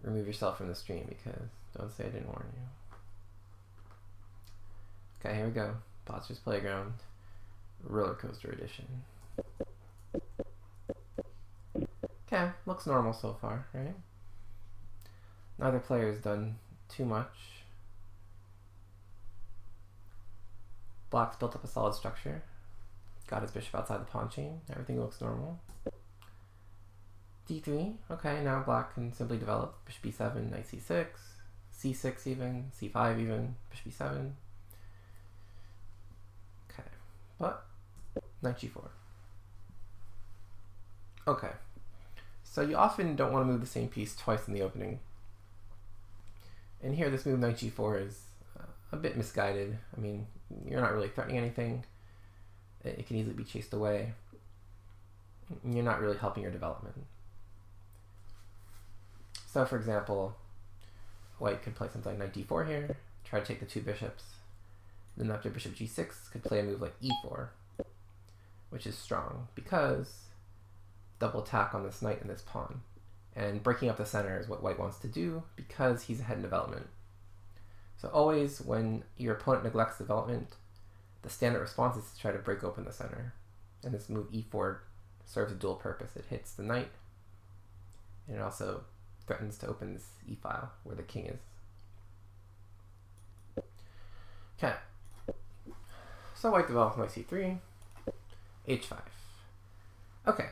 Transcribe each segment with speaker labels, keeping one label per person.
Speaker 1: remove yourself from the stream because don't say I didn't warn you. Okay, here we go. Patzer's Playground, Roller Coaster Edition. Okay, looks normal so far, right? Neither player has done too much. Black's built up a solid structure. Got his bishop outside the pawn chain. Everything looks normal. d3. Okay, now black can simply develop bishop b7, knight c6, c6 even, c5 even, bishop b7. Okay, but knight g4. Okay, so you often don't want to move the same piece twice in the opening. And here this move knight g4 is a bit misguided. I mean, you're not really threatening anything. It can easily be chased away. You're not really helping your development. So for example, white could play something like knight d4 here, try to take the two bishops. Then after bishop g6 could play a move like e4, which is strong because double attack on this knight and this pawn. And breaking up the center is what white wants to do because he's ahead in development. So always when your opponent neglects development, the standard response is to try to break open the center. And this move e4 serves a dual purpose. It hits the knight, and it also threatens to open this e-file where the king is. Okay. So white develops knight c3, h5. Okay.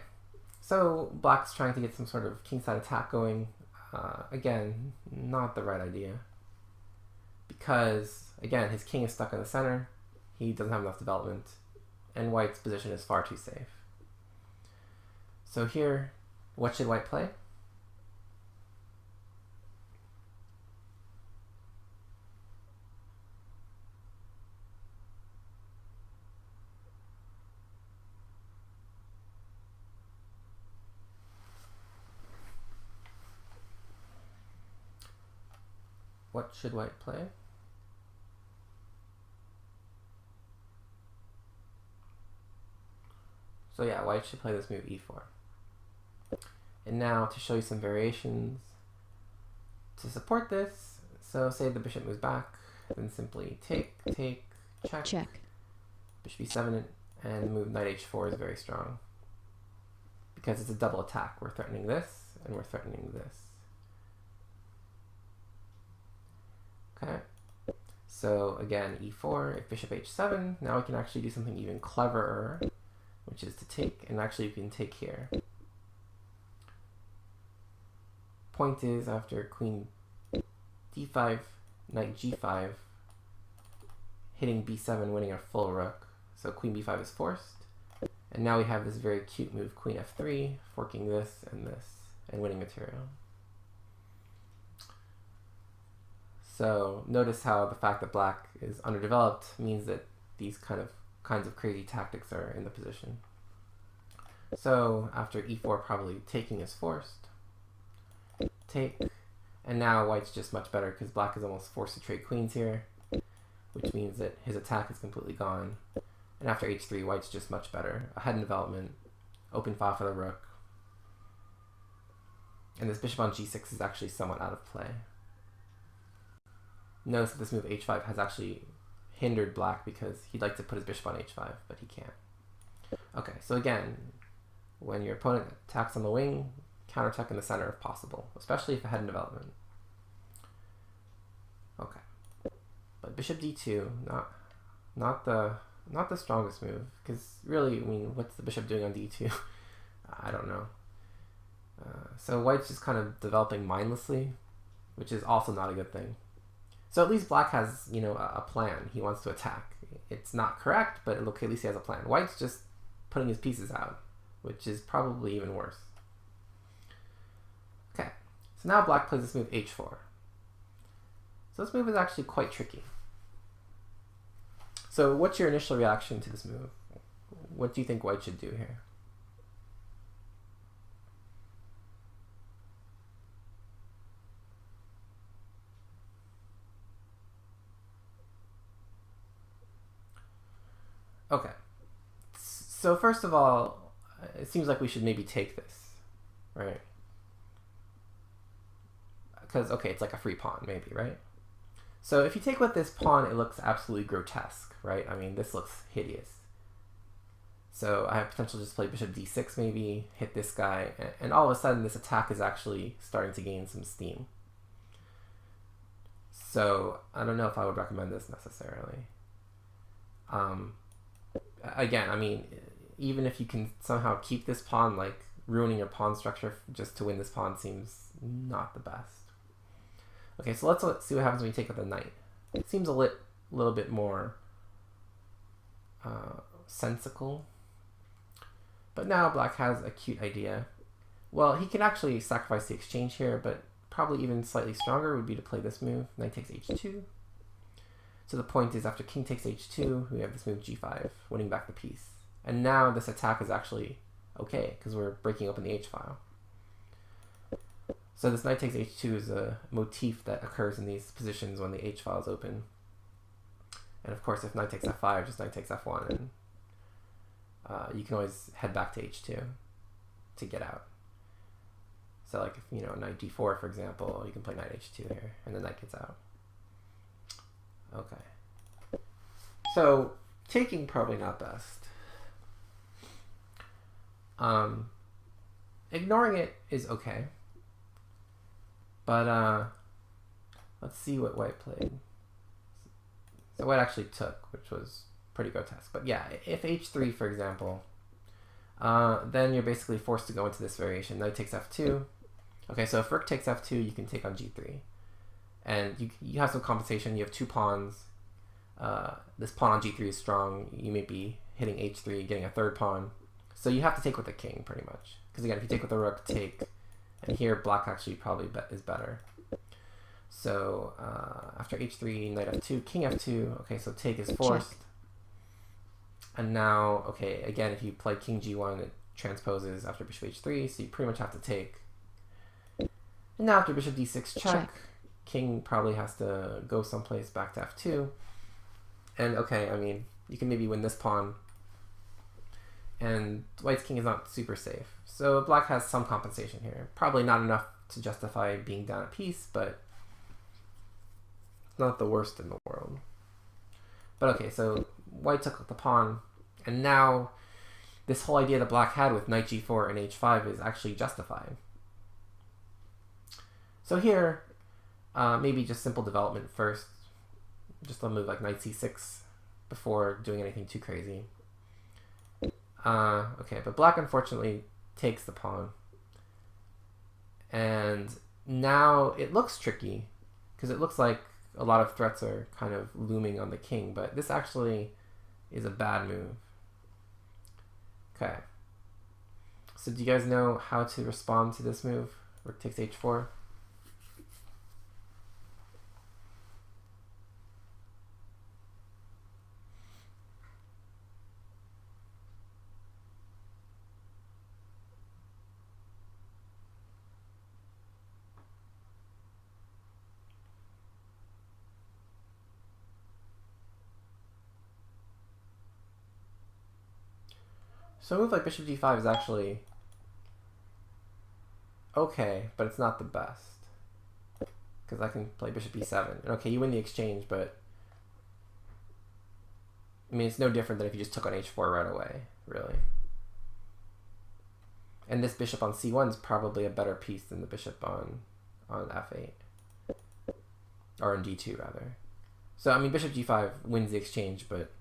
Speaker 1: So black's trying to get some sort of kingside attack going. Again, not the right idea. Because, again, his king is stuck in the center. He doesn't have enough development. And white's position is far too safe. So here, what should white play? What should white play? So yeah, white should play this move e4. And now to show you some variations to support this, so say the bishop moves back, then simply take, check,
Speaker 2: check,
Speaker 1: bishop b7, and the move knight h4 is very strong. Because it's a double attack. We're threatening this, and we're threatening this. Okay, so again, e4, if bishop h7, now we can actually do something even cleverer, which is to take, and actually you can take here. Point is, after queen d5, knight g5, hitting b7, winning a full rook, so queen b5 is forced, and now we have this very cute move, queen f3, forking this, and winning material. So notice how the fact that black is underdeveloped means that these kinds of crazy tactics are in the position. So after e4, probably taking is forced. Take, and now white's just much better because black is almost forced to trade queens here, which means that his attack is completely gone. And after h3, white's just much better, ahead in development, open file for the rook. And this bishop on g6 is actually somewhat out of play. Notice that this move h5 has actually hindered black because he'd like to put his bishop on h5, but he can't. Okay, so again, when your opponent attacks on the wing, counterattack in the center if possible, especially if ahead in development. Okay, but bishop d2, not the strongest move, because really, I mean, what's the bishop doing on d2? I don't know. So white's just kind of developing mindlessly, which is also not a good thing. So at least black has, you know, a plan. He wants to attack. It's not correct, but okay, at least he has a plan. White's just putting his pieces out, which is probably even worse. Okay, so now black plays this move h4. So this move is actually quite tricky. So what's your initial reaction to this move? What do you think white should do here? Okay, so first of all, it seems like we should maybe take this, right? because, okay, it's like a free pawn, maybe, right? So if you take with this pawn, it looks absolutely grotesque, right? I mean, this looks hideous. So I have potential to just play bishop d6 maybe, hit this guy, and all of a sudden this attack is actually starting to gain some steam. So I don't know if I would recommend this necessarily. Again, I mean, even if you can somehow keep this pawn, like ruining your pawn structure just to win this pawn seems not the best. Okay, so let's see what happens when you take with a knight. It seems a little bit more sensical. But now black has a cute idea. Well, he can actually sacrifice the exchange here, but probably even slightly stronger would be to play this move. Knight takes h2. So the point is, after king takes h2, we have this move g5, winning back the piece. And now this attack is actually okay, because we're breaking open the h-file. So this knight takes h2 is a motif that occurs in these positions when the h-file is open. And of course, if knight takes f5, just knight takes f1, and you can always head back to h2 to get out. So like, if, you know, knight d4, for example, you can play knight h2 here, and the knight gets out. Okay. So, taking probably not best. Ignoring it is okay. But, let's see what white played. So white actually took, which was pretty grotesque. But yeah, if h3, for example, then you're basically forced to go into this variation. Knight takes f2. Okay, so if rook takes f2, you can take on g3. And you have some compensation. You have two pawns. This pawn on g3 is strong. You may be hitting h3, getting a third pawn. So you have to take with the king, pretty much. Because again, if you take with the rook, take. And here, black actually probably is better. So after h3, knight f2, king f2. Okay, so take is forced. Check. And now, okay, again, if you play king g1, it transposes after bishop h3, so you pretty much have to take. And now after bishop d6 check, king probably has to go someplace back to f2. And okay, I mean, you can maybe win this pawn. And white's king is not super safe. So black has some compensation here. Probably not enough to justify being down a piece, but it's not the worst in the world. But okay, so white took the pawn, and now this whole idea that black had with knight g4 and h5 is actually justified. So here, maybe just simple development first. Just a move like knight c6 before doing anything too crazy. Okay, but black unfortunately takes the pawn. And now it looks tricky, because it looks like a lot of threats are kind of looming on the king, but this actually is a bad move. Okay. So do you guys know how to respond to this move? Rook takes h4. So a move like bishop d5 is actually okay, but it's not the best. Because I can play bishop e7. And okay, you win the exchange, but I mean, it's no different than if you just took on h4 right away, really. And this bishop on c1 is probably a better piece than the bishop on f8. Or on d2, rather. So, I mean, bishop g5 wins the exchange, but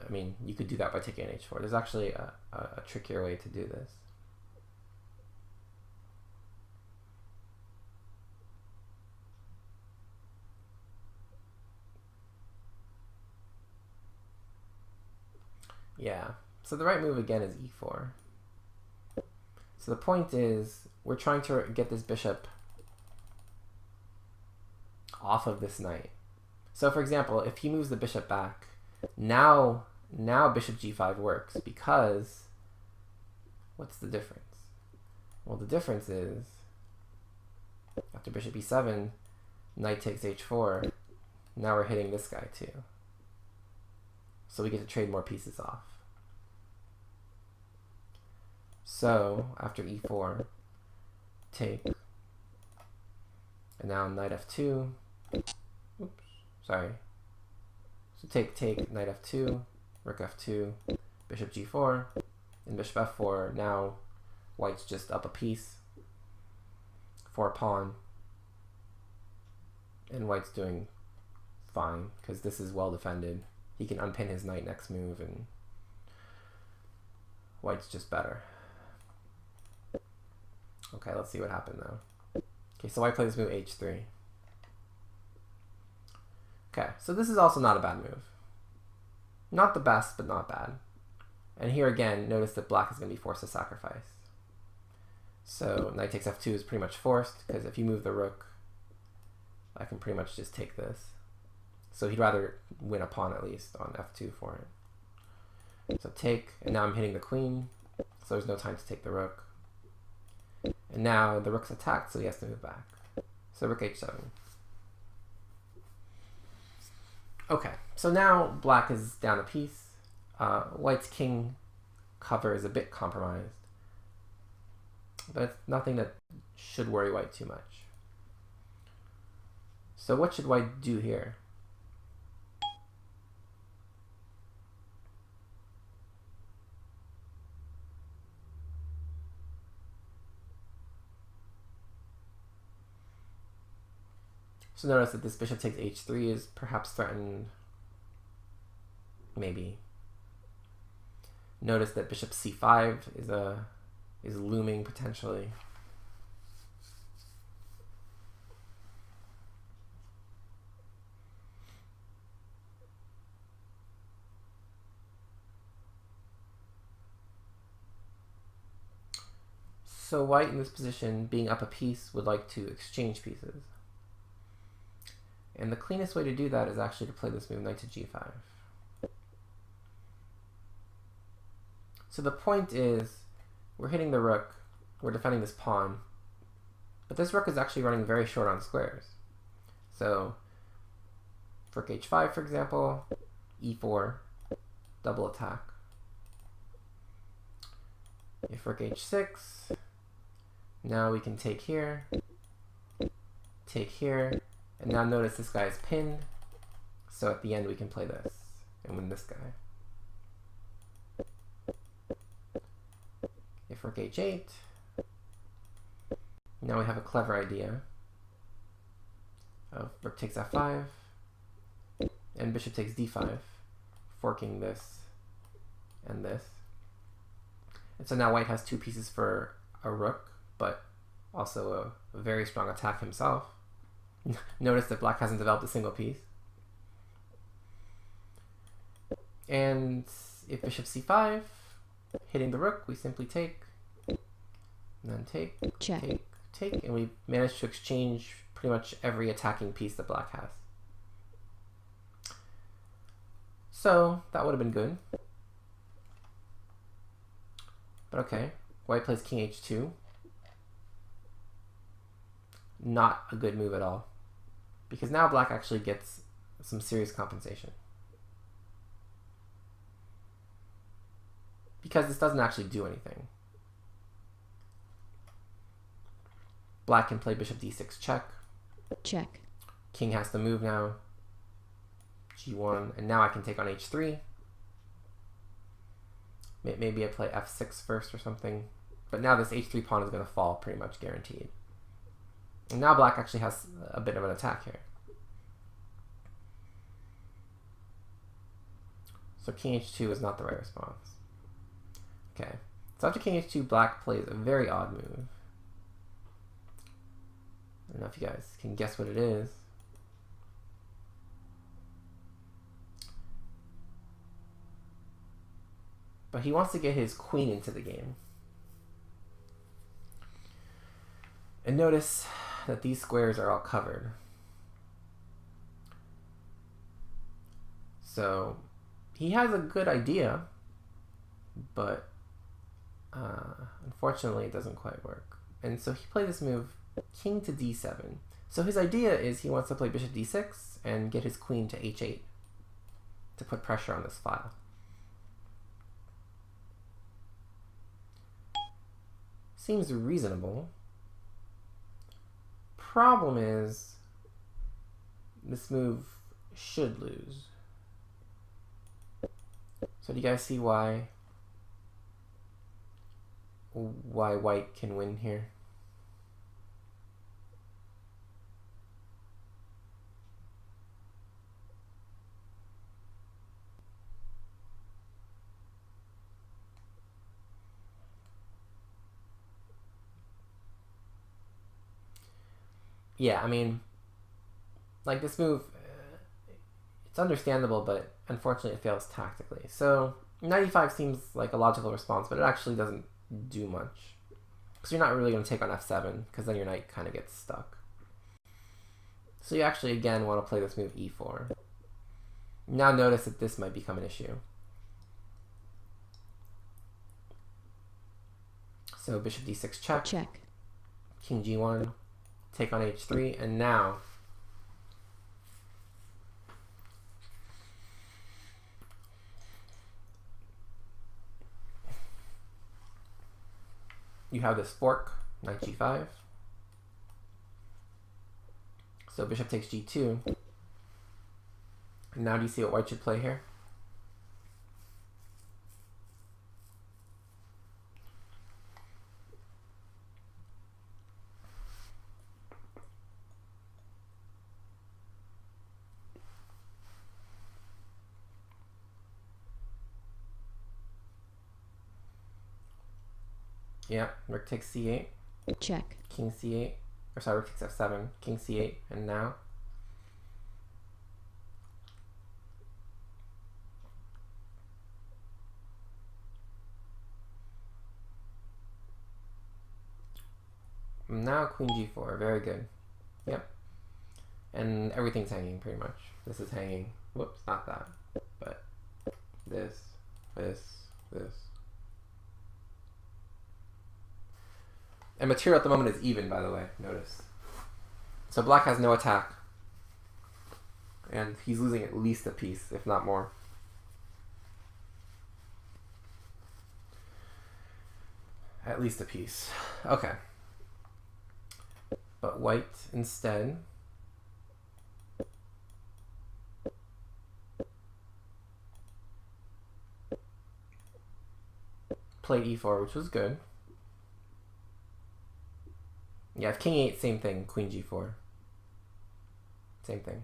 Speaker 1: I mean, you could do that by taking h4. There's actually a trickier way to do this. Yeah, so the right move again is e4. So the point is, we're trying to get this bishop off of this knight. So for example, if he moves the bishop back, now bishop g5 works, because what's the difference? Well, the difference is after bishop e7, knight takes h4, now we're hitting this guy too. So we get to trade more pieces off. So after e4, take, And now knight f2. Oops, sorry. So take, knight f2, rook f2, bishop g4, and bishop f4. Now white's just up a piece for a pawn. And white's doing fine, because this is well defended. He can unpin his knight next move, and white's just better. Okay, let's see what happened though. Okay, so white plays move h3. Okay, so this is also not a bad move. Not the best, but not bad. And here again, notice that black is going to be forced to sacrifice. So knight takes f2 is pretty much forced, because if you move the rook, I can pretty much just take this. So he'd rather win a pawn at least on f2 for it. So take, and now I'm hitting the queen, so there's no time to take the rook. And now the rook's attacked, so he has to move back. So rook h7. Okay, so now black is down a piece. White's king cover is a bit compromised, but it's nothing that should worry white too much. So what should white do here? So notice that this bishop takes h3 is perhaps threatened. Maybe. Notice that bishop c5 is looming potentially. So white in this position, being up a piece, would like to exchange pieces. And the cleanest way to do that is actually to play this move knight to g5. So the point is, we're hitting the rook, we're defending this pawn, but this rook is actually running very short on squares. So, rook h5 for example, e4, double attack. If rook h6, now we can take here, and now notice this guy is pinned, so at the end we can play this and win this guy. If rook h8, now we have a clever idea of rook takes f5, and bishop takes d5, forking this and this. And so now white has two pieces for a rook, but also a very strong attack himself. Notice that black hasn't developed a single piece. And if bishop c5, hitting the rook, we simply take, and then take,
Speaker 2: check,
Speaker 1: take, and we managed to exchange pretty much every attacking piece that black has. So that would have been good. But okay, white plays king h2. Not a good move at all, because now black actually gets some serious compensation. Because this doesn't actually do anything. Black can play bishop d6 check.
Speaker 2: check,
Speaker 1: King has to move now. g1, and now I can take on h3. Maybe I play f6 first or something. But now this h3 pawn is going to fall pretty much guaranteed. And now black actually has a bit of an attack here. So king h2 is not the right response. Okay, so after king h2, black plays a very odd move. I don't know if you guys can guess what it is. But he wants to get his queen into the game. And notice that these squares are all covered. So he has a good idea, but unfortunately it doesn't quite work. And so he played this move, king to d7. So his idea is he wants to play bishop d6 and get his queen to h8 to put pressure on this file. Seems reasonable. problem is this move should lose. So do you guys see why white can win here? Yeah, I mean, like this move, it's understandable, but unfortunately it fails tactically. So knight e5 seems like a logical response, but it actually doesn't do much. Because you're not really going to take on f7, because then your knight kind of gets stuck. So you actually, again, want to play this move e4. Now notice that this might become an issue. So bishop d6 check.
Speaker 2: Check.
Speaker 1: King g1. Take on h3, and now you have this fork, knight g5. So bishop takes g2. And now do you see what white should play here? Yeah, rook takes c8.
Speaker 2: Check.
Speaker 1: King c8. Or sorry, rook takes f7. King c8. And now? Now queen g4. Very good. Yep. And everything's hanging pretty much. This is hanging. Whoops, not that. But this. And material at the moment is even, by the way, notice. So black has no attack. And he's losing at least a piece, if not more. At least a piece. Okay. But white instead played e4, which was good. Yeah, if king 8, same thing, queen g4. Same thing.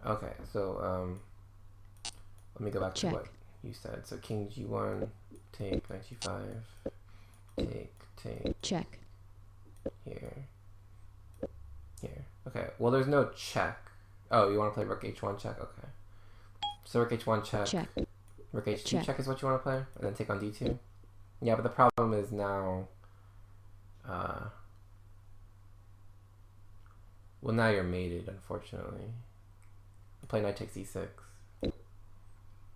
Speaker 1: Okay, so let me go back
Speaker 2: Check.
Speaker 1: to what you said. So king g1, take, knight g5, take,
Speaker 2: Check.
Speaker 1: here. Okay, well there's no check. Oh, you want to play rook h1 check? Okay. So rook h1 check.
Speaker 2: Check.
Speaker 1: Rook h2
Speaker 2: Check.
Speaker 1: check is what you want to play? And then take on d2? Yeah, but the problem is now... well, now you're mated, unfortunately. Play knight takes e6.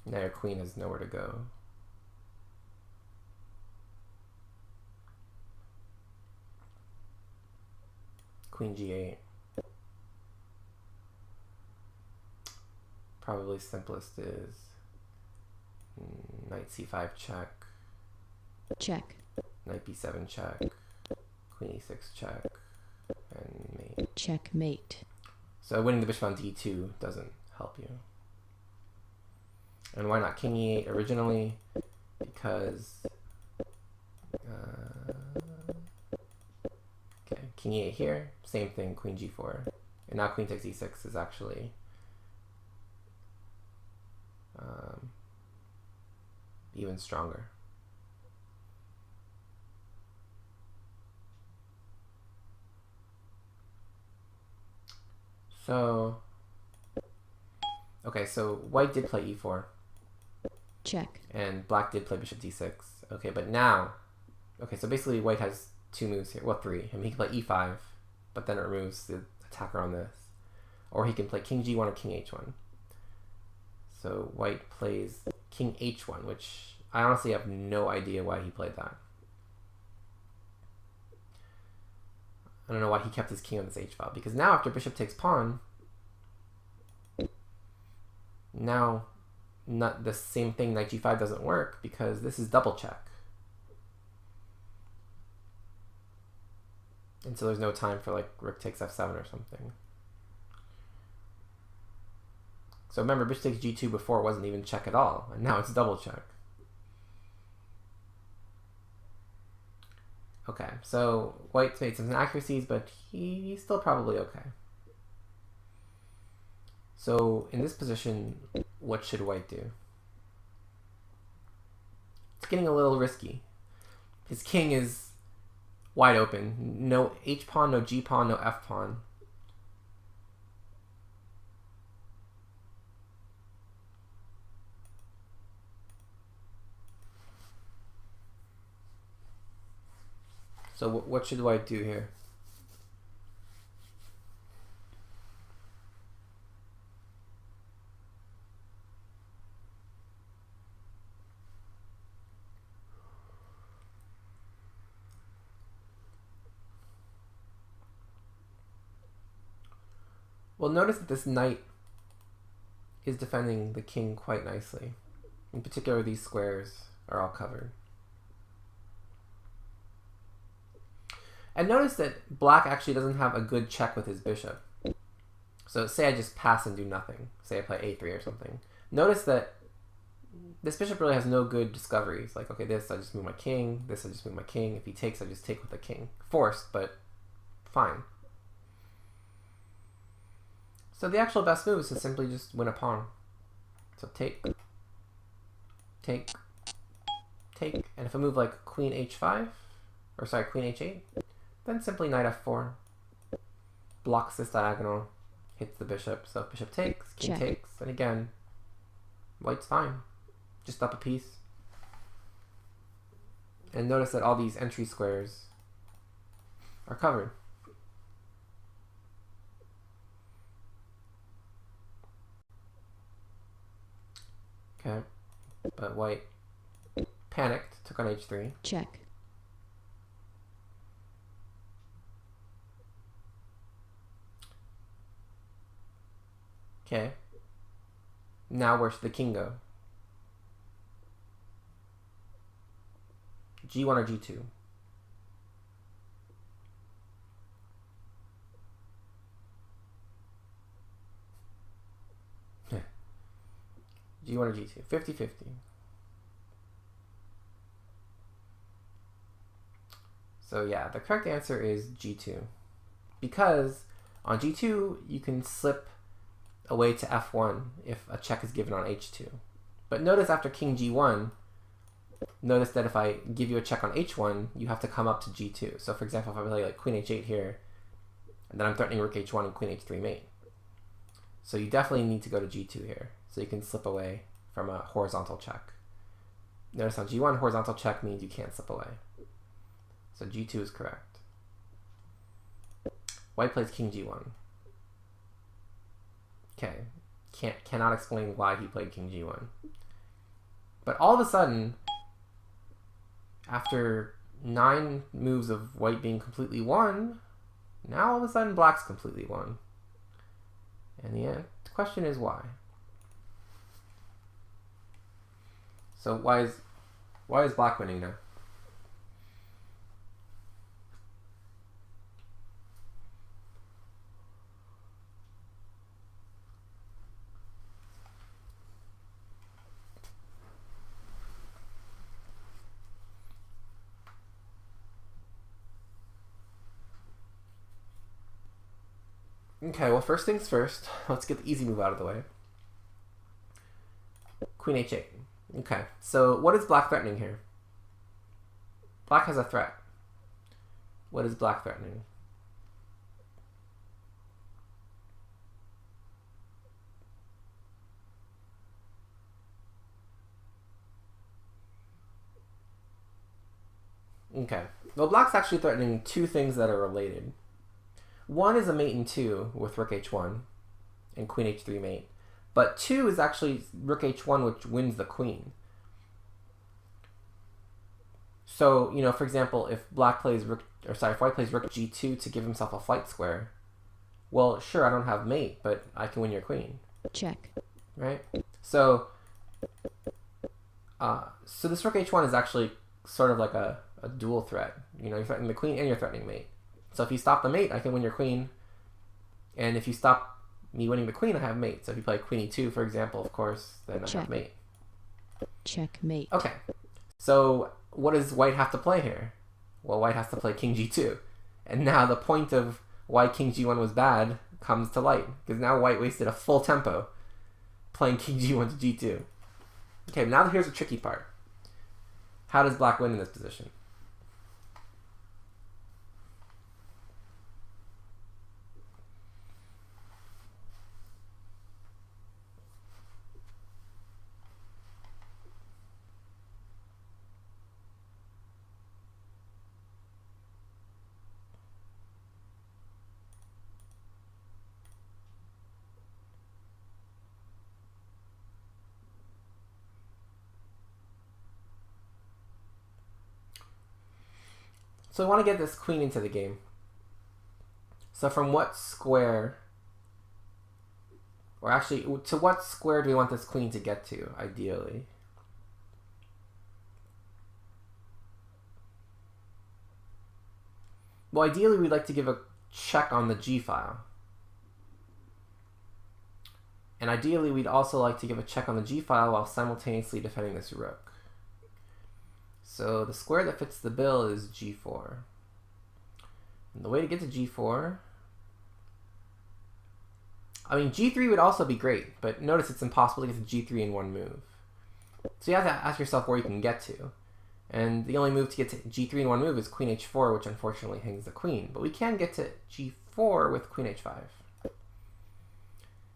Speaker 1: Now your queen has nowhere to go. Queen g8. Probably simplest is knight c5 check.
Speaker 2: Check.
Speaker 1: Knight b7 check. Queen e6 check. And mate.
Speaker 2: Checkmate.
Speaker 1: So winning the bishop on d2 doesn't help you. And why not king e8 originally? Because okay, king e8 here, same thing, queen g4. And now queen takes e6 is actually even stronger. So, okay, so white did play e4.
Speaker 2: Check.
Speaker 1: And black did play bishop d6. Okay, but now, okay, so basically white has two moves here. Well, three. I mean, he can play e5, but then it removes the attacker on this. Or he can play king g1 or king h1. So white plays king h1, which I honestly have no idea why he played that. I don't know why he kept his king on this h file. Because now after bishop takes pawn, now not the same thing, knight g5 doesn't work because this is double check. And so there's no time for like rook takes f7 or something. So remember, bishop takes g2 before wasn't even check at all, and now it's double check. Okay, so white's made some inaccuracies, but he's still probably okay. So in this position, what should white do? It's getting a little risky. His king is wide open. No h pawn, no g pawn, no f pawn. So what should white do here? Well, notice that this knight is defending the king quite nicely. In particular, these squares are all covered. And notice that black actually doesn't have a good check with his bishop. So say I just pass and do nothing. Say I play a3 or something. Notice that this bishop really has no good discoveries. Like, okay, this I just move my king. This I just move my king. If he takes, I just take with the king. Forced, but fine. So the actual best move is to simply just win a pawn. So take, take, take. And if I move like queen h5, or sorry, queen h8, then simply knight f4. Blocks this diagonal, hits the bishop. So if bishop takes, king takes, and again, white's fine. Just up a piece. And notice that all these entry squares are covered. Okay, but white panicked, took on h3.
Speaker 2: Check.
Speaker 1: Okay. Now where should the king go? G1 or G2? G1 or G2? 50-50. So yeah, the correct answer is G2. Because on G2, you can slip away to F1 if a check is given on H2. But notice after King G1, notice that if I give you a check on H1, you have to come up to G2. So for example, if I play like Queen H8 here, and then I'm threatening Rook H1 and Queen H3 mate. So you definitely need to go to G2 here, so you can slip away from a horizontal check. Notice on G1, horizontal check means you can't slip away. So G2 is correct. White plays King G1. Okay, cannot explain why he played King G1. But all of a sudden, after 9 moves of white being completely won, now all of a sudden black's completely won. And the question is why? So why is black winning now? Okay, well, first things first, let's get the easy move out of the way. Queen h8. Okay, so what is black threatening here? Black has a threat. What is black threatening? Okay, well, black's actually threatening 2 things that are related. One is a mate in 2 with Rook H1 and Queen H3 mate. But 2 is actually Rook H1, which wins the queen. So, you know, for example, if white plays Rook G2 to give himself a flight square, well, sure, I don't have mate, but I can win your queen.
Speaker 2: Check.
Speaker 1: Right? So this Rook H1 is actually sort of like a dual threat. You know, you're threatening the queen and you're threatening mate. So if you stop the mate, I can win your queen. And if you stop me winning the queen, I have mate. So if you play queen e2, for example, of course, then I have mate.
Speaker 2: Checkmate.
Speaker 1: Okay. So what does white have to play here? Well, white has to play king g2. And now the point of why king g1 was bad comes to light. Because now white wasted a full tempo playing king g1 to g2. Okay, now here's the tricky part. How does black win in this position? So we want to get this queen into the game. So from what square, or actually, to what square do we want this queen to get to, ideally? Well, ideally, we'd like to give a check on the G file. And ideally, we'd also like to give a check on the G file while simultaneously defending this rook. So the square that fits the bill is G4. And the way to get to G4... I mean, G3 would also be great, but notice it's impossible to get to G3 in one move. So you have to ask yourself where you can get to. And the only move to get to G3 in one move is Queen H4, which unfortunately hangs the queen. But we can get to G4 with Queen H5.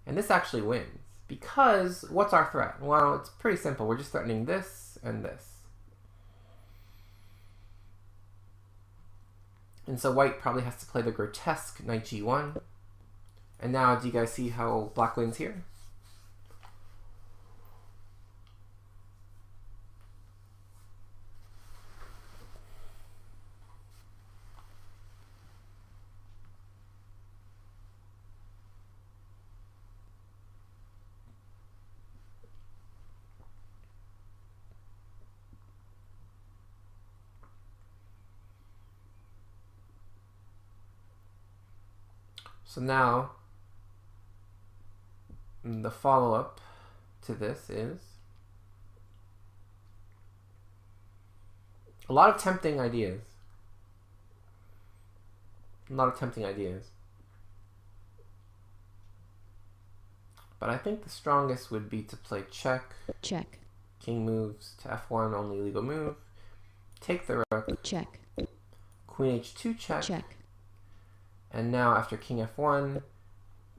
Speaker 1: And this actually wins. Because, what's our threat? Well, it's pretty simple. We're just threatening this and this. And so white probably has to play the grotesque knight G1. And now, do you guys see how black wins here? So now, the follow-up to this is a lot of tempting ideas. A lot of tempting ideas. But I think the strongest would be to play check.
Speaker 2: Check.
Speaker 1: King moves to f1, only legal move. Take the rook.
Speaker 2: Check.
Speaker 1: Queen h2 check.
Speaker 2: Check.
Speaker 1: And now after king f1,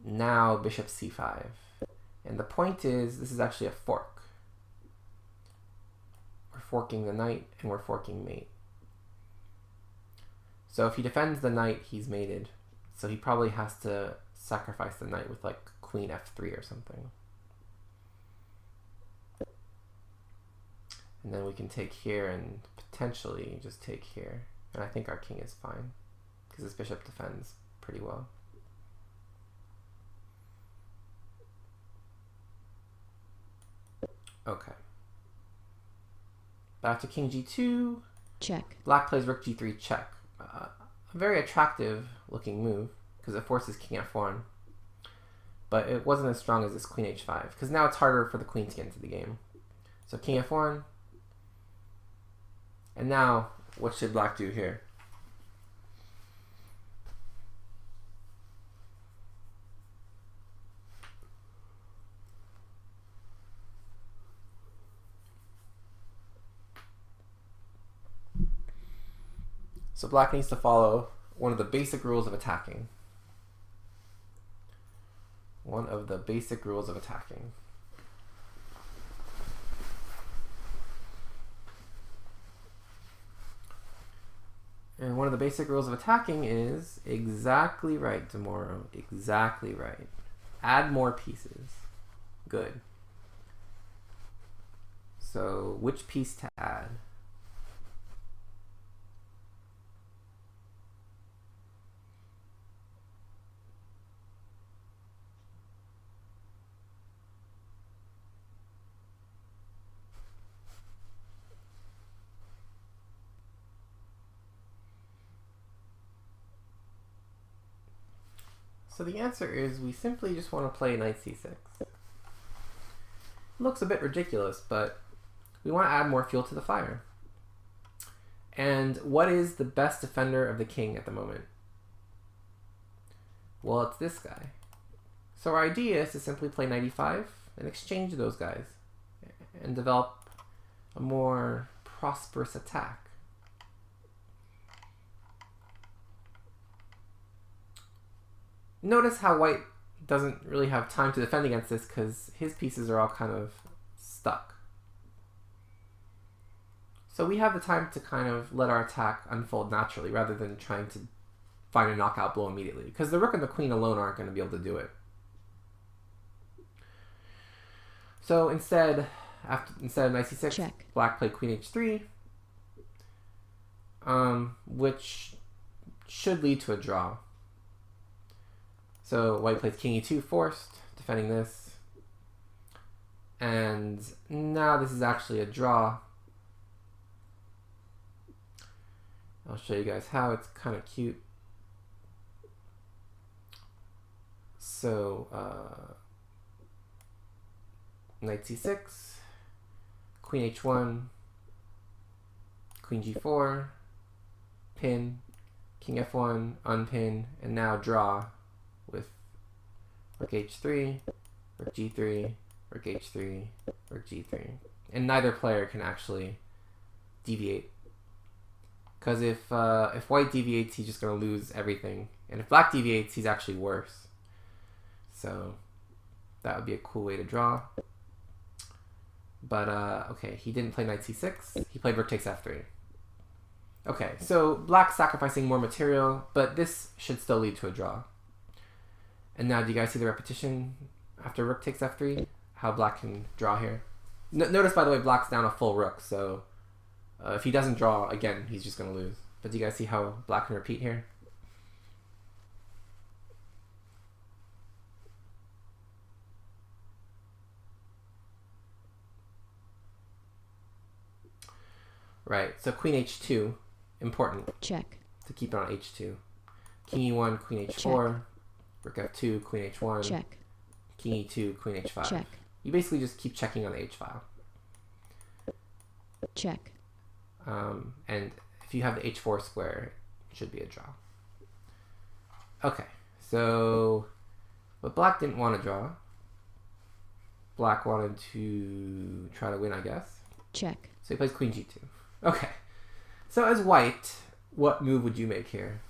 Speaker 1: now bishop c5. And the point is, this is actually a fork. We're forking the knight, and we're forking mate. So if he defends the knight, he's mated. So he probably has to sacrifice the knight with like queen f3 or something. And then we can take here and potentially just take here. And I think our king is fine, because this bishop defends pretty well. Okay. Back to king g2.
Speaker 2: Check.
Speaker 1: Black plays rook g3 check. A very attractive looking move, because it forces king f1. But it wasn't as strong as this queen h5, because now it's harder for the queen to get into the game. So king f1. And now, what should black do here? So black needs to follow one of the basic rules of attacking. One of the basic rules of attacking. And one of the basic rules of attacking is exactly right, Demoro. Exactly right. Add more pieces. Good. So which piece to add? So the answer is we simply just want to play knight c6. Looks a bit ridiculous, but we want to add more fuel to the fire. And what is the best defender of the king at the moment? Well, it's this guy. So our idea is to simply play knight e5 and exchange those guys and develop a more prosperous attack. Notice how white doesn't really have time to defend against this because his pieces are all kind of stuck. So we have the time to kind of let our attack unfold naturally rather than trying to find a knockout blow immediately, because the rook and the queen alone aren't going to be able to do it. So instead of knight c6,
Speaker 2: check.
Speaker 1: Black played queen h3, which should lead to a draw. So white plays king e2 forced, defending this. And now this is actually a draw. I'll show you guys how. It's kind of cute. So knight c6, queen h1, queen g4, pin, king f1, unpin, and now draw with rook h3, rook g3, rook h3, rook g3. And neither player can actually deviate. Because if white deviates, he's just going to lose everything. And if black deviates, he's actually worse. So that would be a cool way to draw. But, okay, he didn't play knight c6. He played rook takes f3. Okay, so black's sacrificing more material, but this should still lead to a draw. And now do you guys see the repetition after rook takes f3? How black can draw here? Notice, by the way, black's down a full rook, so if he doesn't draw, again, he's just going to lose. But do you guys see how black can repeat here? Right, so queen h2, important.
Speaker 2: Check.
Speaker 1: To keep it on h2. King e1, queen h4,
Speaker 2: check.
Speaker 1: rook f2, queen h1,
Speaker 2: check.
Speaker 1: King e2, queen h5.
Speaker 2: Check.
Speaker 1: You basically just keep checking on the h file.
Speaker 2: Check.
Speaker 1: And if you have the h4 square, it should be a draw. Okay, so but black didn't want to draw. Black wanted to try to win, I guess.
Speaker 2: Check.
Speaker 1: So he plays queen g2. Okay, so as white, what move would you make here?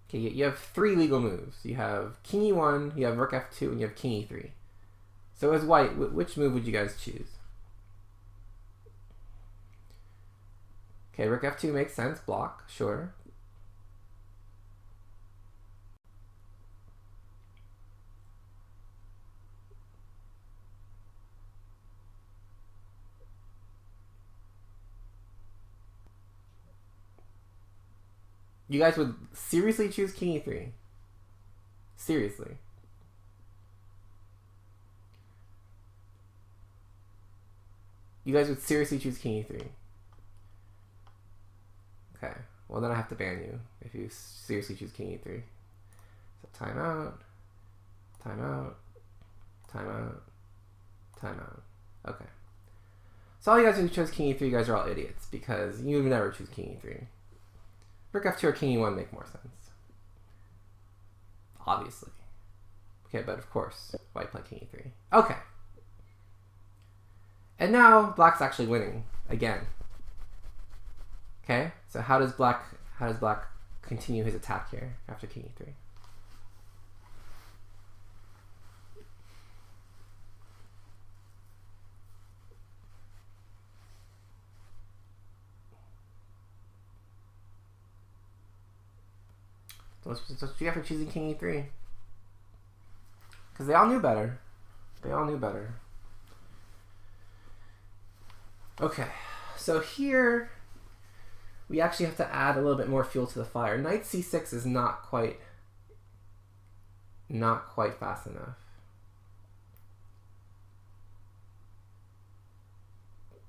Speaker 1: Okay, you have three legal moves. You have king e1, you have rook f2, and you have king e3. So as white, which move would you guys choose? Okay, rook f2 makes sense. Block, sure. You guys would seriously choose king e3? Seriously? You guys would seriously choose king e3? Okay, well then I have to ban you if you seriously choose king e3. So timeout, timeout, timeout, timeout. Okay. So all you guys who chose king e3, you guys are all idiots because you would never choose king e3. Rook f2 or king e1 make more sense. Obviously. Okay, but of course, white play king e3. Okay. And now black's actually winning again. Okay, so how does black continue his attack here after king e3? That's what you get for choosing king e3. Because they all knew better. They all knew better. Okay, so here we actually have to add a little bit more fuel to the fire. Knight c6 is not quite fast enough.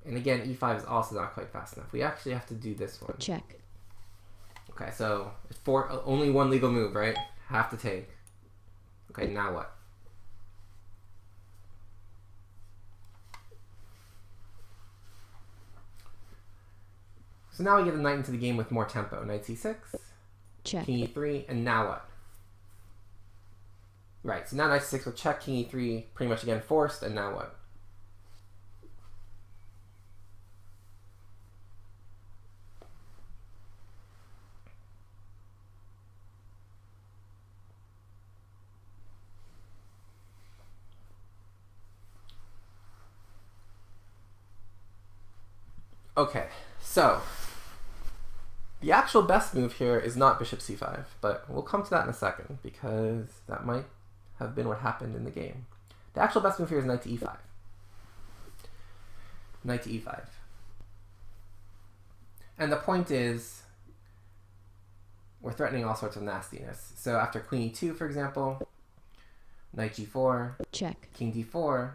Speaker 1: And again, e5 is also not quite fast enough. We actually have to do this one.
Speaker 2: Check.
Speaker 1: Okay, so only one legal move, right? Have to take. Okay, now what? So now we get a knight into the game with more tempo. Knight c6,
Speaker 2: Check.
Speaker 1: king e3, and now what? Right, so now knight c6 with check, king e3, pretty much again forced, and now what? Okay, so the actual best move here is not bishop c5, but we'll come to that in a second because that might have been what happened in the game. The actual best move here is knight to e5. Knight to e5. And the point is, we're threatening all sorts of nastiness. So after queen e2, for example, knight g4,
Speaker 2: Check.
Speaker 1: king d4,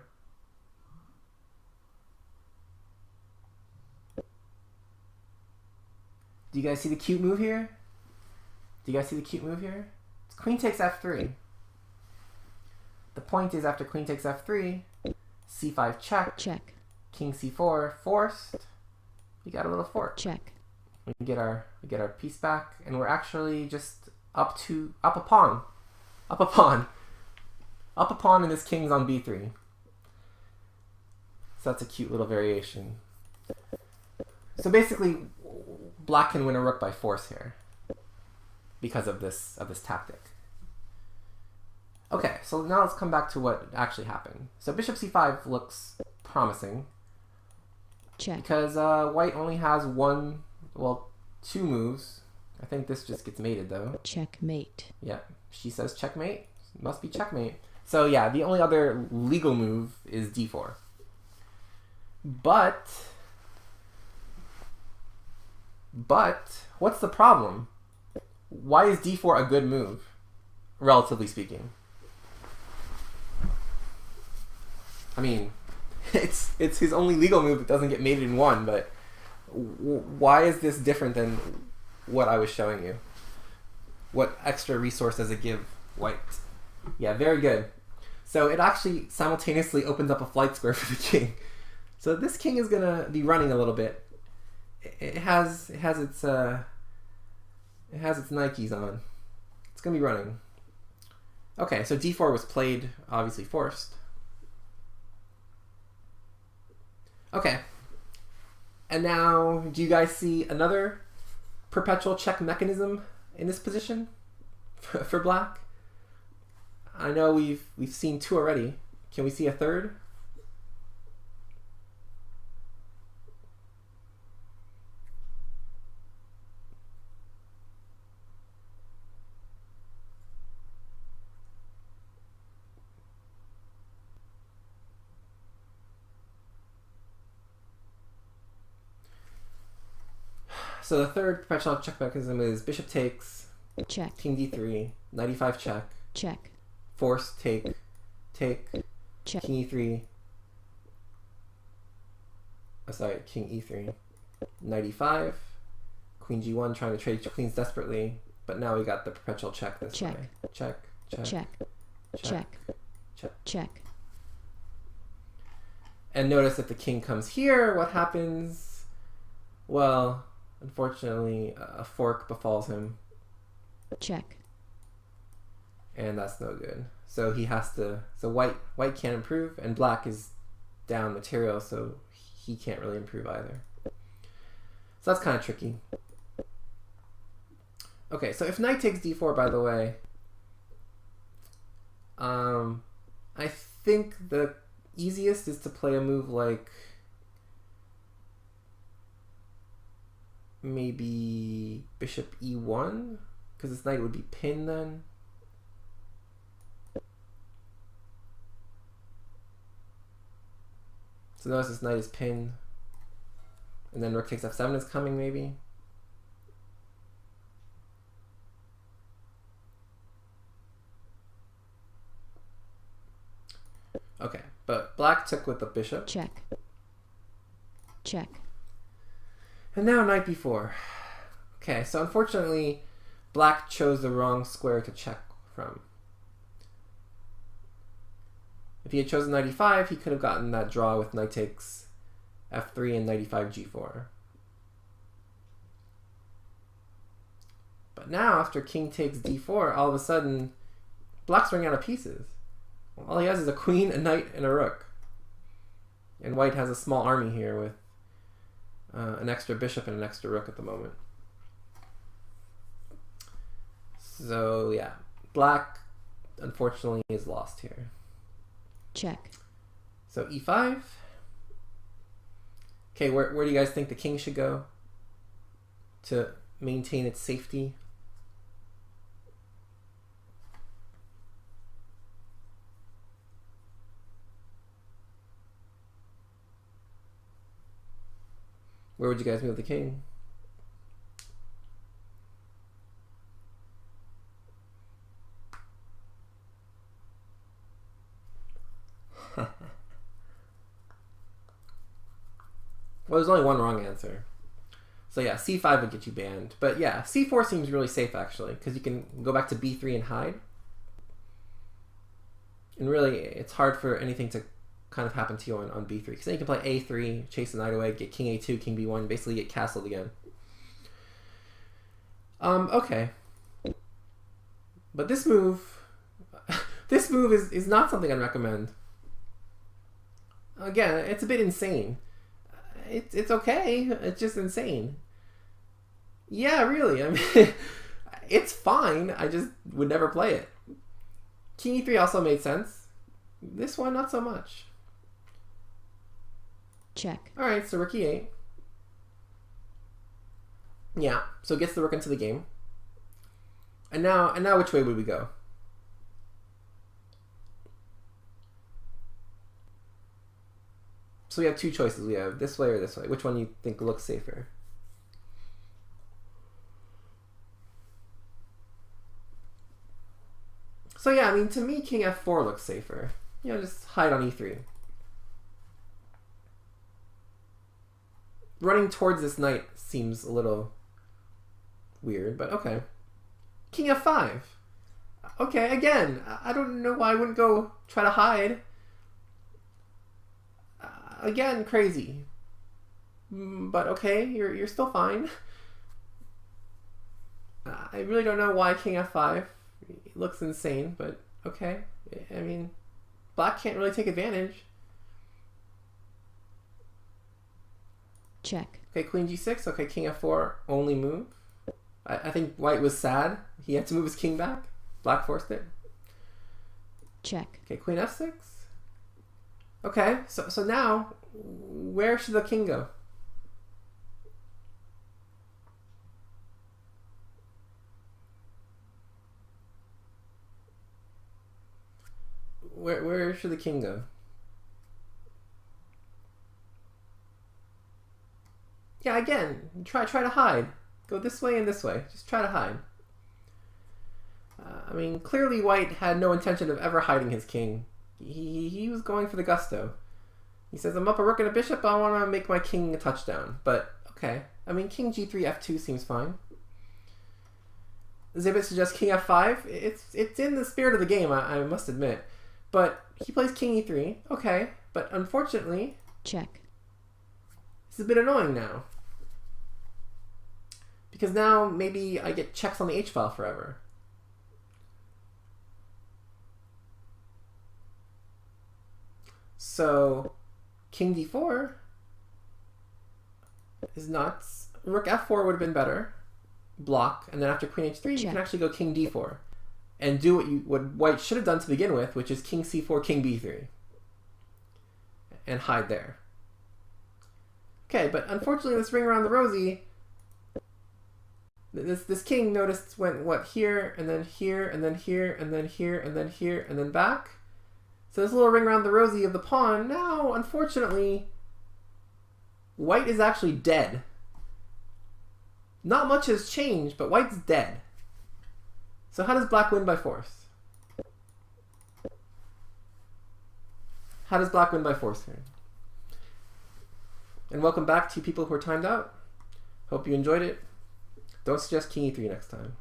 Speaker 1: do you guys see the cute move here? Do you guys see the cute move here? It's queen takes f3. The point is, after queen takes f3, c5 check,
Speaker 2: Check.
Speaker 1: king c4 forced. We got a little fork.
Speaker 2: Check.
Speaker 1: We get our piece back, and we're actually just up a pawn and this king's on b3. So that's a cute little variation. So basically, black can win a rook by force here because of this tactic. Okay, so now let's come back to what actually happened. So bishop c5 looks promising.
Speaker 2: Check.
Speaker 1: Because white only has two moves. I think this just gets mated though.
Speaker 2: Checkmate.
Speaker 1: Yeah, she says checkmate. Must be checkmate. So yeah, the only other legal move is d4. But what's the problem? Why is d4 a good move, relatively speaking? I mean, it's his only legal move that doesn't get mated in one, but why is this different than what I was showing you? What extra resource does it give white? Yeah, very good. So it actually simultaneously opens up a flight square for the king. So this king is gonna be running a little bit. It has its Nikes on. It's gonna be running. Okay, so d4 was played, obviously forced. Okay, and now do you guys see another perpetual check mechanism in this position for black? I know we've seen two already. Can we see a third? So the third perpetual check mechanism is bishop takes,
Speaker 2: Check.
Speaker 1: king d3, knight e5 check,
Speaker 2: Check.
Speaker 1: force take,
Speaker 2: Check.
Speaker 1: king e3, king e3, knight e5, queen g1 trying to trade queens desperately, but now we got the perpetual check this
Speaker 2: Check.
Speaker 1: way. Check, check,
Speaker 2: Check. Check.
Speaker 1: check.
Speaker 2: Check.
Speaker 1: And notice if the king comes here, what happens? Well, unfortunately, a fork befalls him,
Speaker 2: Check.
Speaker 1: and that's no good. So he has to. So white can't improve, and black is down material, so he can't really improve either. So that's kind of tricky. Okay, so if knight takes d4, by the way, I think the easiest is to play a move like maybe bishop e1, because this knight would be pinned then. So notice this knight is pinned, and then rook takes f7 is coming maybe. Okay, but black took with the bishop.
Speaker 2: Check. Check.
Speaker 1: And now knight b4. Okay, so unfortunately, black chose the wrong square to check from. If he had chosen knight e5, he could have gotten that draw with knight takes f3 and knight e5 g4. But now, after king takes d4, all of a sudden, black's running out of pieces. All he has is a queen, a knight, and a rook. And white has a small army here with an extra bishop and an extra rook at the moment. So yeah, black unfortunately is lost here.
Speaker 2: Check.
Speaker 1: So e5. Okay, where do you guys think the king should go to maintain its safety? Where would you guys move the king? Well, there's only one wrong answer. So yeah, c5 would get you banned. But yeah, c4 seems really safe actually, because you can go back to b3 and hide. And really, it's hard for anything to kind of happen to you on b3. Because then you can play a3, chase the knight away, get king a2, king b1, basically get castled again. Okay. But this move, this move is not something I'd recommend. Again, it's a bit insane. It's okay. It's just insane. Yeah, really. I mean, it's fine. I just would never play it. King e3 also made sense. This one, not so much.
Speaker 2: Check.
Speaker 1: All right, so rook e8. Yeah, so it gets the rook into the game. And now which way would we go? So we have two choices. We have this way or this way. Which one do you think looks safer? So yeah, I mean, to me, king f4 looks safer. You know, just hide on e3. Running towards this knight seems a little weird, but okay. King f5. Okay, again, I don't know why I wouldn't go try to hide. Again, crazy. But okay, you're still fine. I really don't know why king f5. It looks insane, but okay. I mean, black can't really take advantage.
Speaker 2: Check.
Speaker 1: Okay, queen g6. Okay, king f4, only move. I think white was sad. He had to move his king back. Black forced it.
Speaker 2: Check.
Speaker 1: Okay, queen f6. Okay, so now, where should the king go? Where should the king go? Yeah, again, try to hide. Go this way and this way. Just try to hide. I mean, clearly white had no intention of ever hiding his king. He was going for the gusto. He says, I'm up a rook and a bishop, I want to make my king a touchdown. But, okay. I mean, king g3, f2 seems fine. Zibit suggests king f5. It's in the spirit of the game, I must admit. But he plays king e3. Okay. But unfortunately...
Speaker 2: Check.
Speaker 1: It's a bit annoying now. Because now maybe I get checks on the h-file forever. So, king d4 is nuts. Rook f4 would have been better. Block, and then after queen h3, you can actually go king d4 and do what white should have done to begin with, which is king c4, king b3, and hide there. Okay, but unfortunately, this ring around the rosy, this king noticed went what here, and then here, and then here, and then here, and then here, and then back. So this little ring around the rosy of the pawn, now, unfortunately, white is actually dead. Not much has changed, but white's dead. So how does black win by force? How does black win by force here? And welcome back to people who are timed out. Hope you enjoyed it. Don't suggest king e3 next time.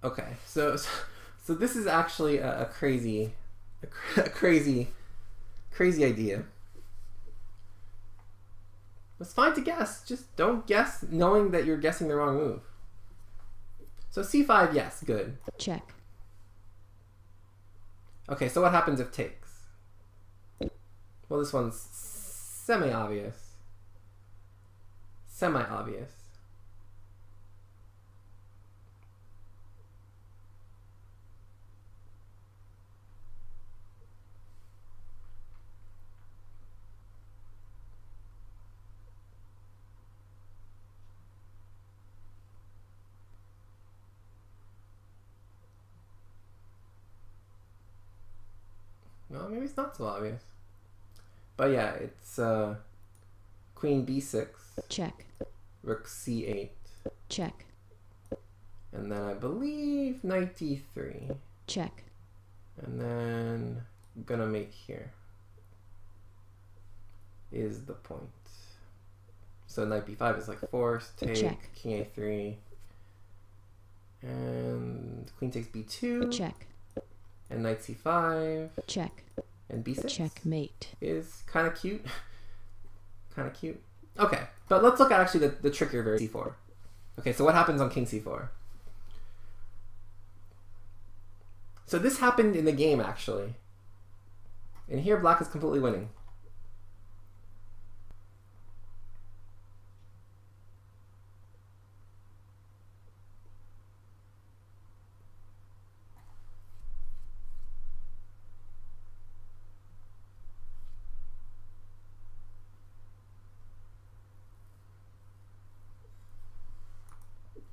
Speaker 1: Okay, so this is actually a crazy idea. It's fine to guess. Just don't guess knowing that you're guessing the wrong move. So c5, yes, good.
Speaker 2: Check.
Speaker 1: Okay, so what happens if takes? Well, this one's semi-obvious. Semi-obvious. Well, maybe it's not so obvious. But yeah, it's queen b6.
Speaker 2: Check.
Speaker 1: Rook c8.
Speaker 2: Check.
Speaker 1: And then I believe knight d3.
Speaker 2: Check.
Speaker 1: And then I'm gonna mate here. Is the point. So knight b5 is like forced. Take.
Speaker 2: Check.
Speaker 1: King a3. And queen takes b2.
Speaker 2: Check.
Speaker 1: And knight c5.
Speaker 2: Check.
Speaker 1: And b6.
Speaker 2: Checkmate.
Speaker 1: Is kind of cute. Kind of cute. Okay, but let's look at actually the trickier version, c4. Okay, so what happens on king c4? So this happened in the game, actually. And here black is completely winning.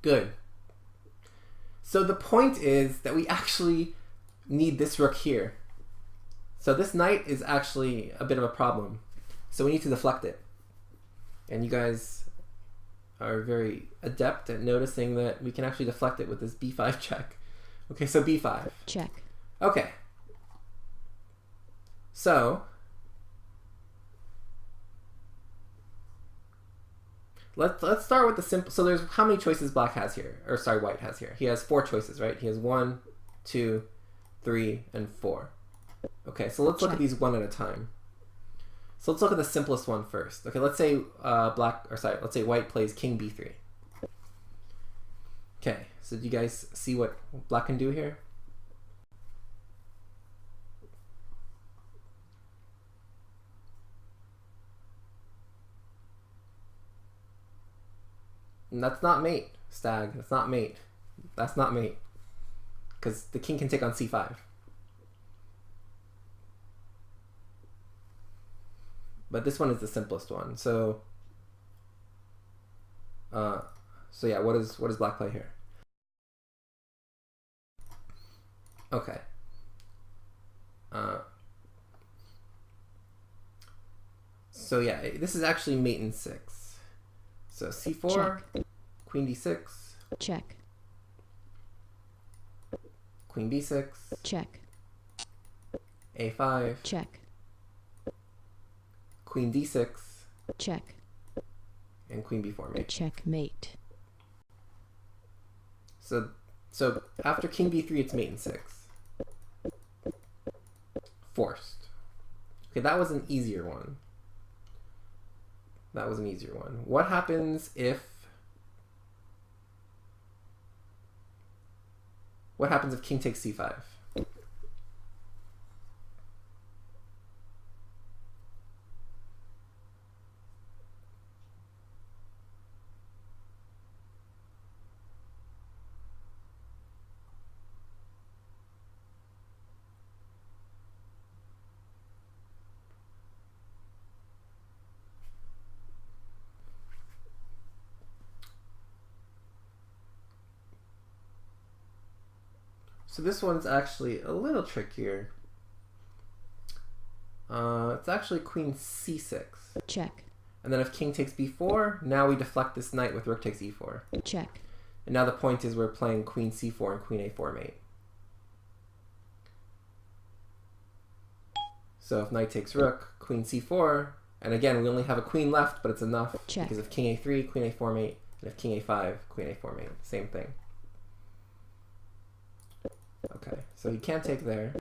Speaker 1: Good. So the point is that we actually need this rook here. So this knight is actually a bit of a problem. So we need to deflect it. And you guys are very adept at noticing that we can actually deflect it with this b5 check. Okay, so b5.
Speaker 2: Check.
Speaker 1: Okay. So let's start with the simple. So there's how many choices black has here? Or sorry, white has here. He has 4 choices, right? He has 1, 2, 3, and 4. Okay, so let's look at these one at a time. So let's look at the simplest one first. Okay, let's say let's say white plays king b3. Okay, so do you guys see what black can do here? And that's not mate, Stag. That's not mate. That's not mate. Because the king can take on c5. But this one is the simplest one. So yeah, what does black play here? Okay. So yeah, this is actually mate in 6. So c4,
Speaker 2: Check.
Speaker 1: queen d6,
Speaker 2: Check.
Speaker 1: queen b6,
Speaker 2: Check.
Speaker 1: a5,
Speaker 2: Check.
Speaker 1: queen d6,
Speaker 2: Check.
Speaker 1: and queen b4 mate.
Speaker 2: Checkmate.
Speaker 1: So after king b3, it's mate in 6. Forced. Okay, that was an easier one. That was an easier one. What happens if... What happens if king takes c5? So this one's actually a little trickier. It's actually queen c6.
Speaker 2: Check.
Speaker 1: And then if king takes b4, now we deflect this knight with rook takes e4.
Speaker 2: Check.
Speaker 1: And now the point is we're playing queen c4 and queen a4 mate. So if knight takes rook, queen c4, and again, we only have a queen left, but it's enough.
Speaker 2: Check.
Speaker 1: Because if king a3, queen a4 mate, and if king a5, queen a4 mate, same thing. Okay, so he can't take there.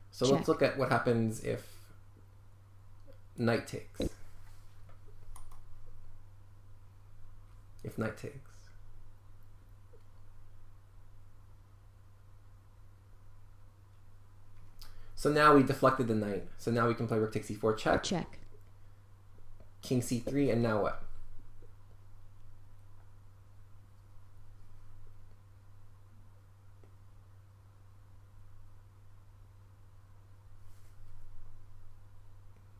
Speaker 1: So
Speaker 2: Check.
Speaker 1: let's look at what happens if knight takes. If knight takes. So now we deflected the knight. So now we can play rook takes e4 check.
Speaker 2: Check.
Speaker 1: King c3, and now what?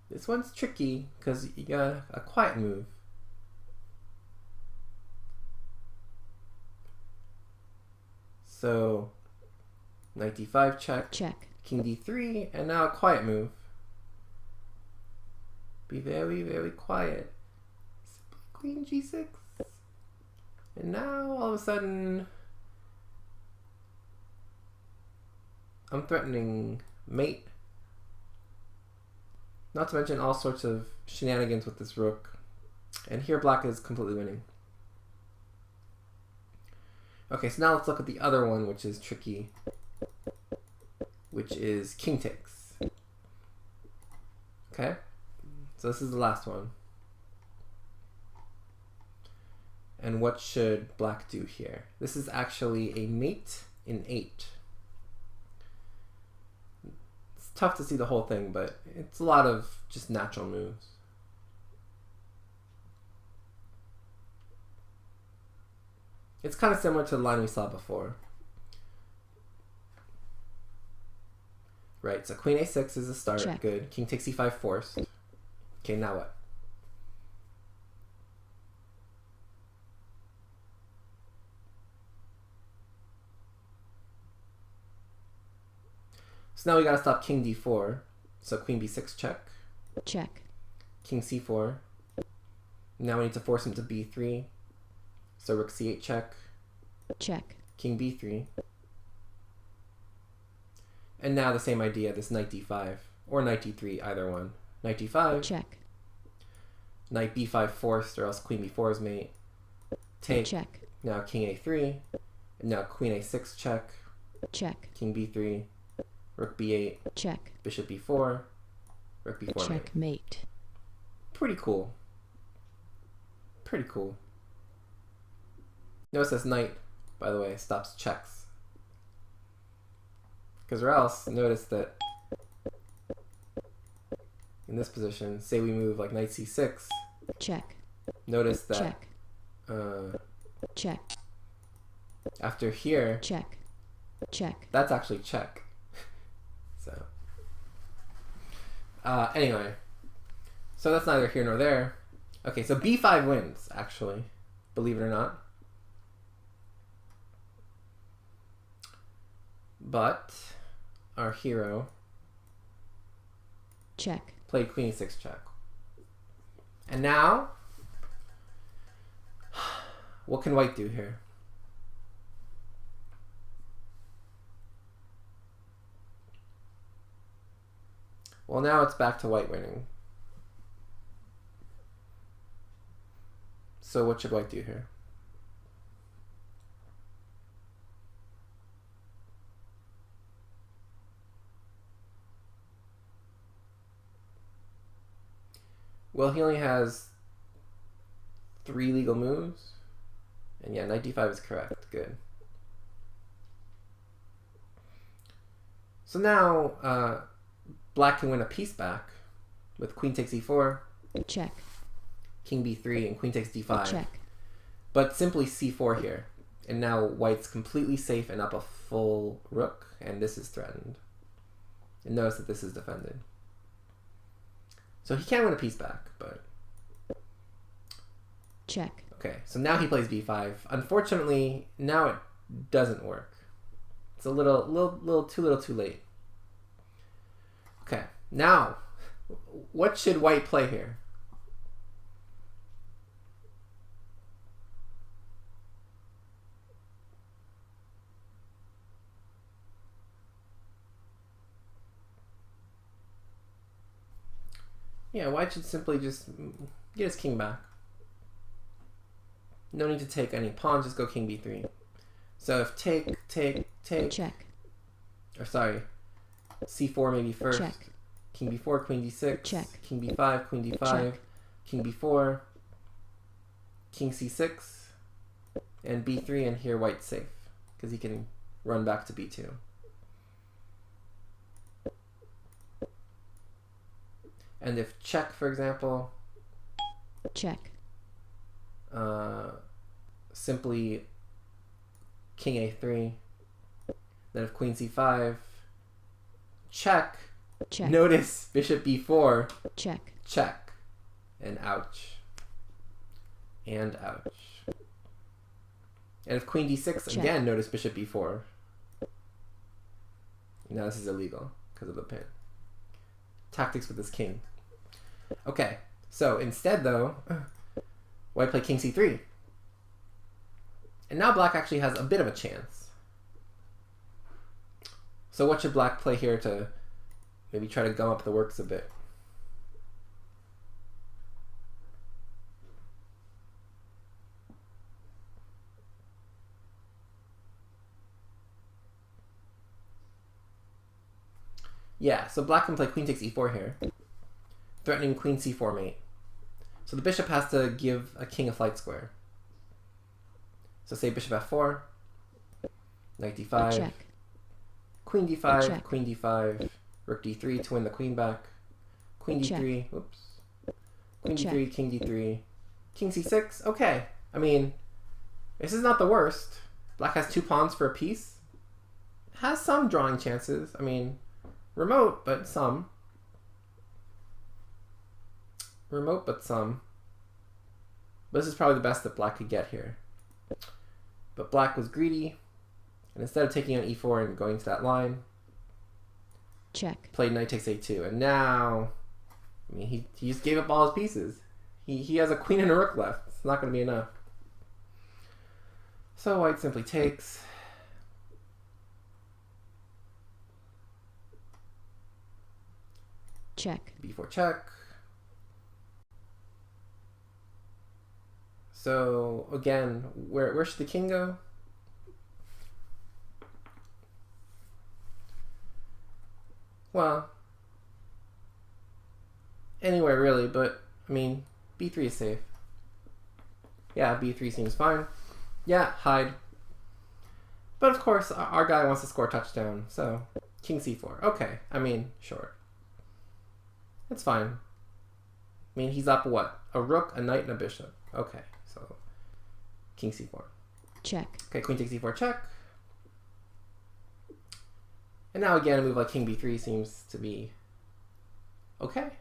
Speaker 1: This one's tricky because you got a quiet move. So knight d5 check.
Speaker 2: Check.
Speaker 1: King d3, and now a quiet move. Be very, very quiet. Queen g6. And now all of a sudden I'm threatening mate. Not to mention all sorts of shenanigans with this rook. And here black is completely winning. Okay, so now let's look at the other one, which is tricky, which is king takes. Okay, so this is the last one. And what should black do here? This is actually a mate in 8. It's tough to see the whole thing, but it's a lot of just natural moves. It's kind of similar to the line we saw before. Right, so queen a6 is a start.
Speaker 2: Check.
Speaker 1: Good. King takes e5 forced. Okay, now what? So now we gotta stop king d4. So queen b6 check.
Speaker 2: Check.
Speaker 1: King c4. Now we need to force him to b3. So rook c8 check.
Speaker 2: Check.
Speaker 1: King b3. And now the same idea, this knight d5. Or knight d3, either one. Knight d5.
Speaker 2: Check.
Speaker 1: Knight b5 forced, or else queen b4 is mate. Take.
Speaker 2: Check.
Speaker 1: Now king a3. And now queen a6 check.
Speaker 2: Check.
Speaker 1: King b3. Rook b8.
Speaker 2: Check.
Speaker 1: Bishop b4. Rook b4 mate.
Speaker 2: Checkmate.
Speaker 1: Pretty cool. Pretty cool. Notice this knight, by the way, stops checks. Because or else, notice that in this position, say we move like knight c6.
Speaker 2: Check.
Speaker 1: Notice that
Speaker 2: Check. Check.
Speaker 1: after here,
Speaker 2: Check. Check.
Speaker 1: that's actually check. So, anyway, so that's neither here nor there. Okay, so b5 wins, actually, believe it or not. But our hero
Speaker 2: Check.
Speaker 1: played queen e6 check. And now, what can white do here? Well, now it's back to white winning. So what should white do here? Well, he only has 3 legal moves. And yeah, knight d5 is correct. Good. So now, black can win a piece back with queen takes e4,
Speaker 2: Check.
Speaker 1: king b3, and queen takes d5.
Speaker 2: Check.
Speaker 1: But simply c4 here. And now white's completely safe and up a full rook, and this is threatened. And notice that this is defended. So he can win a piece back, but...
Speaker 2: Check.
Speaker 1: Okay, so now he plays b5. Unfortunately, now it doesn't work. It's a little too late. Okay, now, what should white play here? Yeah, white should simply just get his king back. No need to take any pawns, just go king b3. So if take,
Speaker 2: check,
Speaker 1: or sorry, c4 maybe first.
Speaker 2: check,
Speaker 1: King b4, queen d6,
Speaker 2: check,
Speaker 1: king b5, queen d5,
Speaker 2: check,
Speaker 1: king b4, king c6, and b3, and here white's safe, because he can run back to b2. And if check, for example,
Speaker 2: check,
Speaker 1: simply king a3, then if queen c5, check,
Speaker 2: check,
Speaker 1: notice bishop b4,
Speaker 2: check,
Speaker 1: check, and ouch, and ouch. And if queen d6,
Speaker 2: check.
Speaker 1: again, notice bishop b4. Now this is illegal because of the pin. Tactics with this king. Okay, so instead though, white play king c3. And now black actually has a bit of a chance. So what should black play here to maybe try to gum up the works a bit? Yeah, so black can play queen takes e4 here, threatening queen c4 mate. So the bishop has to give a king a flight square. So say bishop f4, knight d5,
Speaker 2: check,
Speaker 1: queen d5,
Speaker 2: check.
Speaker 1: queen d5, rook d3 to win the queen back, queen d3,
Speaker 2: Check.
Speaker 1: oops, queen
Speaker 2: Check.
Speaker 1: d3, king d3, king c6. Okay, I mean, this is not the worst. Black has 2 pawns for a piece. Has some drawing chances. I mean, remote, but some. Remote, but some. But this is probably the best that black could get here. But black was greedy, and instead of taking on e4 and going to that line,
Speaker 2: check,
Speaker 1: played knight takes a2. And now, I mean, he just gave up all his pieces. He has a queen and a rook left. It's not going to be enough. So white simply takes.
Speaker 2: check,
Speaker 1: b4 check. So again, where should the king go? Well, anywhere really, but I mean, b3 is safe. Yeah, b3 seems fine. Yeah, hide. But of course, our guy wants to score a touchdown, so king c4. Okay, I mean, sure. It's fine. I mean, he's up what? A rook, a knight, and a bishop. Okay, so king c4.
Speaker 2: check,
Speaker 1: Okay, queen takes e4 check. And now again, a move like king b3 seems to be okay.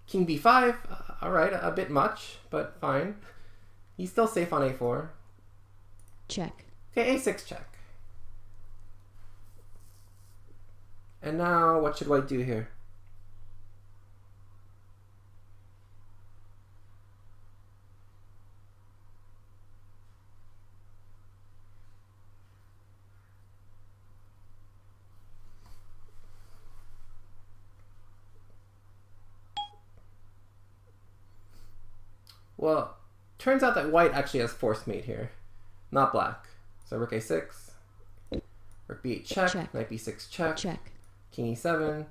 Speaker 1: King b5, alright, a bit much, but fine. He's still safe on a4.
Speaker 2: check,
Speaker 1: Okay, a6 check. And now, what should white do here? Well, turns out that white actually has forced mate here, not black. So rook a6, rook b8 check, knight b6 check,
Speaker 2: check,
Speaker 1: king e7,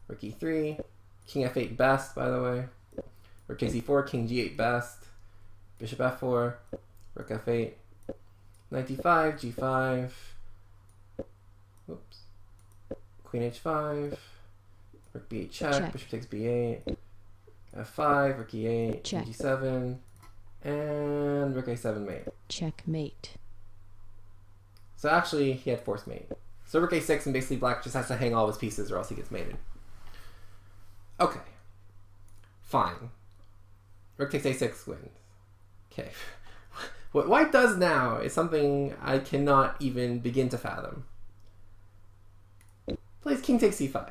Speaker 1: rook e3, king f8 best, by the way, rook takes e4, king g8 best, bishop f4, rook f8, knight d5, g5, oops, queen h5, rook b8 check, bishop takes b8, f5, rook e8,
Speaker 2: check,
Speaker 1: king g7, and rook a7 mate.
Speaker 2: checkmate,
Speaker 1: So actually, he had forced mate. So rook a6, and basically black just has to hang all his pieces or else he gets mated. Okay. Fine. Rook takes a6 wins. Okay. What white does now is something I cannot even begin to fathom. Plays king takes c5.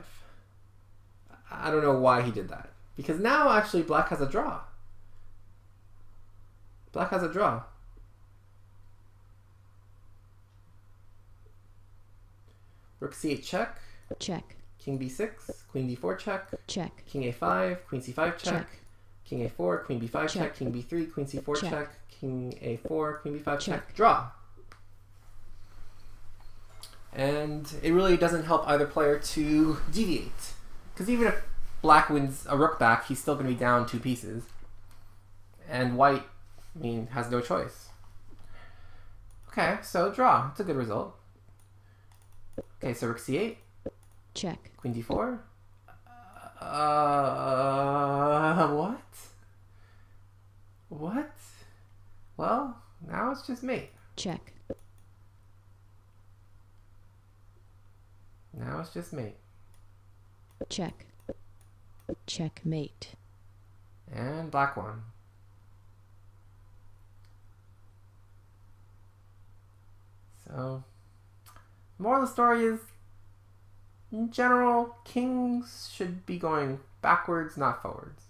Speaker 1: I don't know why he did that. Because now actually black has a draw. Black has a draw. Rook c8 check.
Speaker 2: check,
Speaker 1: king b6, queen d4 check,
Speaker 2: check,
Speaker 1: king a5, queen c5 check,
Speaker 2: check,
Speaker 1: king a4, queen b5 check,
Speaker 2: check,
Speaker 1: king b3, queen c4
Speaker 2: check,
Speaker 1: check, king a4, queen b5 check,
Speaker 2: check.
Speaker 1: draw. And it really doesn't help either player to deviate. Because even if black wins a rook back, he's still going to be down 2 pieces. And white, I mean, has no choice. Okay, so draw. It's a good result. Okay, so rook c8.
Speaker 2: check,
Speaker 1: Queen d4. What? What? Well, now it's just mate.
Speaker 2: check,
Speaker 1: Now it's just mate.
Speaker 2: check, checkmate.
Speaker 1: And black won. So, moral of the story is, in general, kings should be going backwards, not forwards.